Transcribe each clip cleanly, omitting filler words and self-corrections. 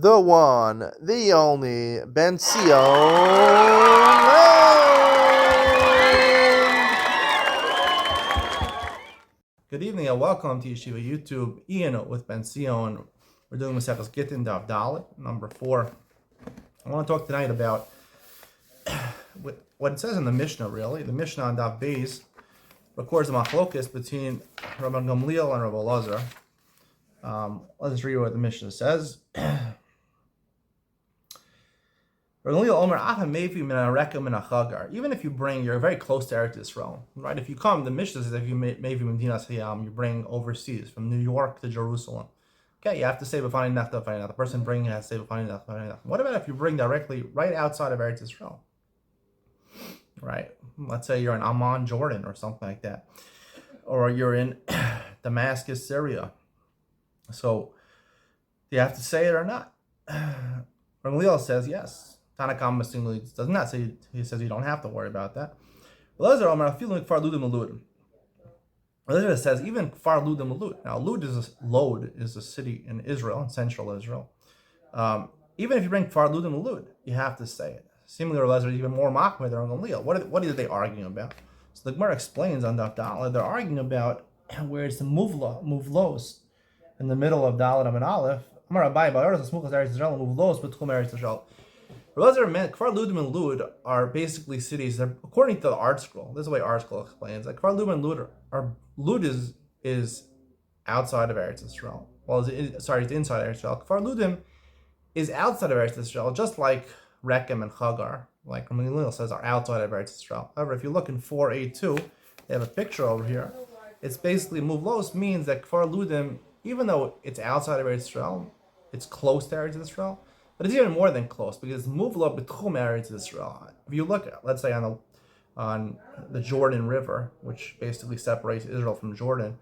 the one, the only Benzion. Good evening and welcome to Yeshiva YouTube. Iyun with Benzion. We're doing Benzion Gittin Daf Dalet, number 4. I want to talk tonight about what it says in the Mishnah, really. The Mishnah on Daf Beis records the machlokes between Rabban Gamliel and Rabbi Elazar. Let's read what the Mishnah says. Even if you bring, you're very close to Eretz Yisrael, right? If you come, the Mishnah says if you maybe you bring overseas from New York to Jerusalem. Okay, you have to say b'fani nachta. The person bringing has to say b'fani nachta. What about if you bring directly right outside of Eretz Yisrael? Right? Let's say you're in Amman, Jordan, or something like that, or you're in Damascus, Syria. So, do you have to say it or not? Gamliel says yes. Tanakam does not say, he says you don't have to worry about that. Elazar says even Kfar Ludim Lud. Now Lod is a city in Israel, in central Israel. Even if you bring Kfar Ludim Lud, you have to say it. Seemingly Elazar is even more machmir than Gamliel. What are they arguing about? So the Gemara explains on Daf Dalet, they're arguing about where it's the muvlos in the middle of Dalet and Aleph. Kfar Ludim and Lud are basically cities that, according to the art scroll, this is the way art scroll explains, like Kfar Ludim and Lud is outside of Eretz Yisrael. Well, it's inside Eretz Yisrael. Kfar Ludim is outside of Eretz Yisrael, just like Rechem and Chagar, like Gamliel says, are outside of Eretz Yisrael. However, if you look in 4a2, they have a picture over here. It's basically Muvlos means that Kfar Ludim, even though it's outside of Eretz Yisrael, it's close to Eretz Yisrael. But it's even more than close because it's Muvla B'tchum Eretz Yisrael. If you look, let's say on the Jordan River, which basically separates Israel from Jordan,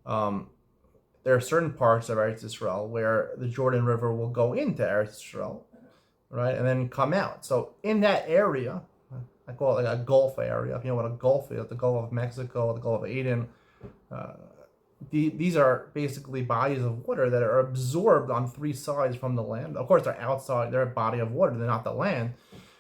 there are certain parts of Eretz Yisrael where the Jordan River will go into Eretz Yisrael, right, and then come out. So in that area, I call it like a Gulf area. If you know what a Gulf is, the Gulf of Mexico, the Gulf of Aden. These are basically bodies of water that are absorbed on three sides from the land. Of course, they're outside, they're a body of water, they're not the land.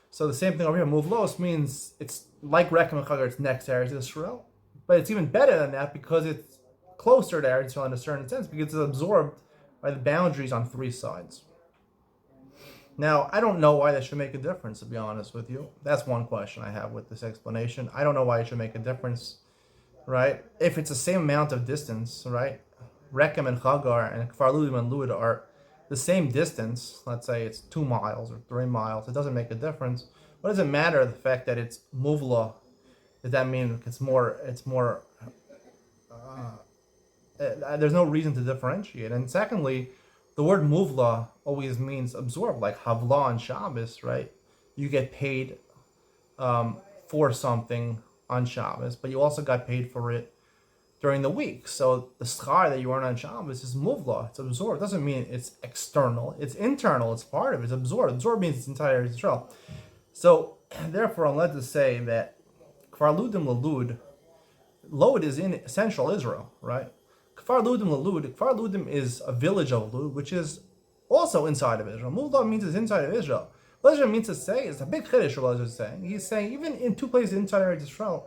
So the same thing over here, Muvlos means it's like Rechem and Chagar, it's next to Eretz Yisrael. But it's even better than that because it's closer to Eretz Yisrael in a certain sense because it's absorbed by the boundaries on three sides. Now, I don't know why that should make a difference, to be honest with you. That's one question I have with this explanation. I don't know why it should make a difference. Right? If it's the same amount of distance, right? Rechem and Chagar and Kfar Ludim and Lud are the same distance. Let's say it's 2 miles or 3 miles. It doesn't make a difference. What does it matter the fact that it's Muvla? Does that mean it's more? There's no reason to differentiate. And secondly, the word Muvla always means absorb, like Havla on Shabbos, right? You get paid for something on Shabbos, but you also got paid for it during the week. So the schar that you earn on Shabbos is muvla. It's absorbed. It doesn't mean it's external. It's internal. It's part of it. It's absorbed. Absorbed means it's entire Israel. So therefore, I'm led to say that Kfar Ludim Lud, Lod is in central Israel, right? Kfar Ludim Lud, Kfar Ludim is a village of Lud, which is also inside of Israel. Muvla means it's inside of Israel. What means to say is a big chiddush. What is saying? He's saying even in two places inside Eretz Yisrael,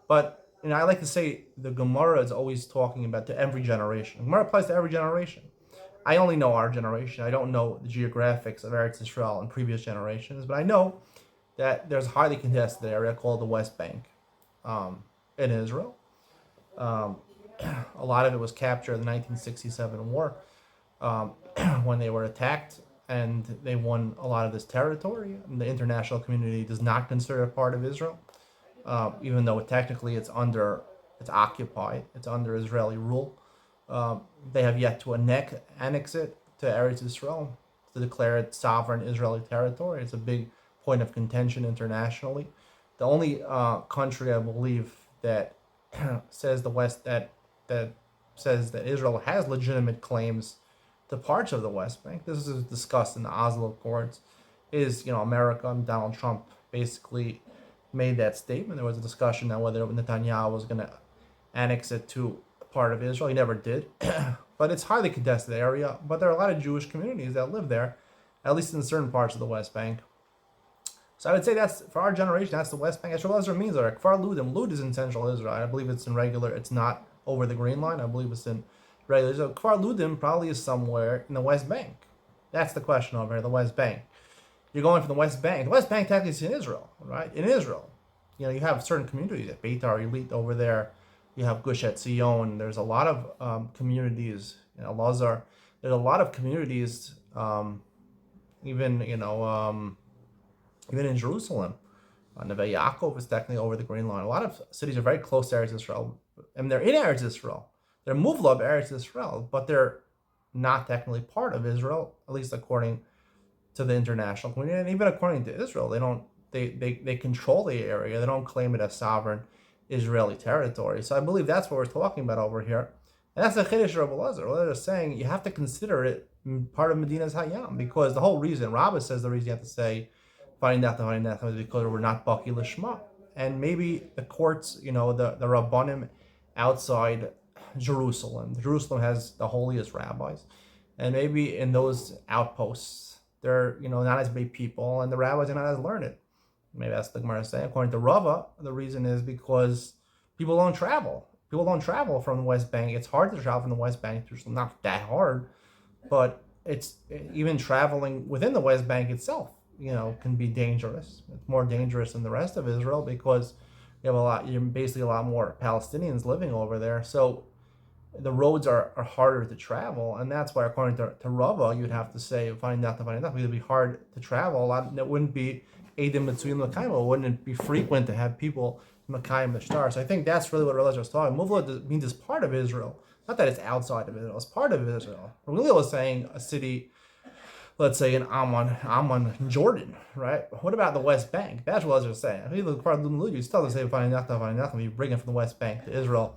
but I like to say the Gemara is always talking about to every generation. Gemara applies to every generation. I only know our generation. I don't know the geographics of Eretz Yisrael in previous generations, but I know that there's a highly contested area called the West Bank in Israel. A lot of it was captured in the 1967 war when they were attacked. And they won a lot of this territory. And the international community does not consider it part of Israel, even though technically it's occupied, it's under Israeli rule. They have yet to annex it to Eretz Yisrael, to declare it sovereign Israeli territory. It's a big point of contention internationally. The only country I believe that says that says that Israel has legitimate claims to parts of the West Bank, this is discussed in the Oslo Accords, is America. And Donald Trump basically made that statement. There was a discussion on whether Netanyahu was going to annex it to part of Israel. He never did, but it's a highly contested area. But there are a lot of Jewish communities that live there, at least in certain parts of the West Bank. So I would say that's, for our generation, that's the West Bank. That's what Ezra means. Like Kfar Ludim. Lud is in central Israel. I believe it's in regular. It's not over the Green Line. I believe it's in regular. So Kfar Ludim probably is somewhere in the West Bank. That's the question over here, the West Bank. You're going from the West Bank. The West Bank technically is in Israel, right? In Israel. You have certain communities at Beitar Elite over there. You have Gush Etzion. There's a lot of communities. Lazar. There's a lot of communities. Even even in Jerusalem. Neve Yaakov is technically over the Green Line. A lot of cities are very close to Eretz Israel. And they're in Eretz Israel. They're Muvla of Eretz Israel, but they're not technically part of Israel, at least according to the international community. And even according to Israel, they control the area. They don't claim it as sovereign Israeli territory. So I believe that's what we're talking about over here. And that's the Chiddush of Rabbi Elazar. They're saying you have to consider it part of Medina's Hayam, because the whole reason, Rabbah says the reason you have to say finding that is because we're not Baki Lishma. And maybe the courts, the Rabbanim outside Jerusalem. Jerusalem has the holiest rabbis. And maybe in those outposts, they're, not as big people, and the rabbis are not as learned. Maybe that's the Gemara saying. According to Rava, the reason is because people don't travel. People don't travel from the West Bank. It's hard to travel from the West Bank to Jerusalem. Not that hard, but it's even traveling within the West Bank itself, can be dangerous. It's more dangerous than the rest of Israel because you're basically a lot more Palestinians living over there. So the roads are harder to travel, and that's why, according to Rava, you'd have to say finding out, because it'd be hard to travel. A lot. It wouldn't be Eidim Mitzuyim L'Kaim. It wouldn't be frequent to have people Makayim Mishtar. So I think that's really what Elazar was talking. Muvla means it's part of Israel, not that it's outside of Israel. It's part of Israel. Ramilio was saying a city, let's say in Amman, Jordan, right? What about the West Bank? That's what Elazar was saying. If you look part of Lumilud, you still have to say finding out, you bring it from the West Bank to Israel.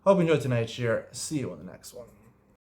Hope you enjoyed tonight's share. See you in the next one.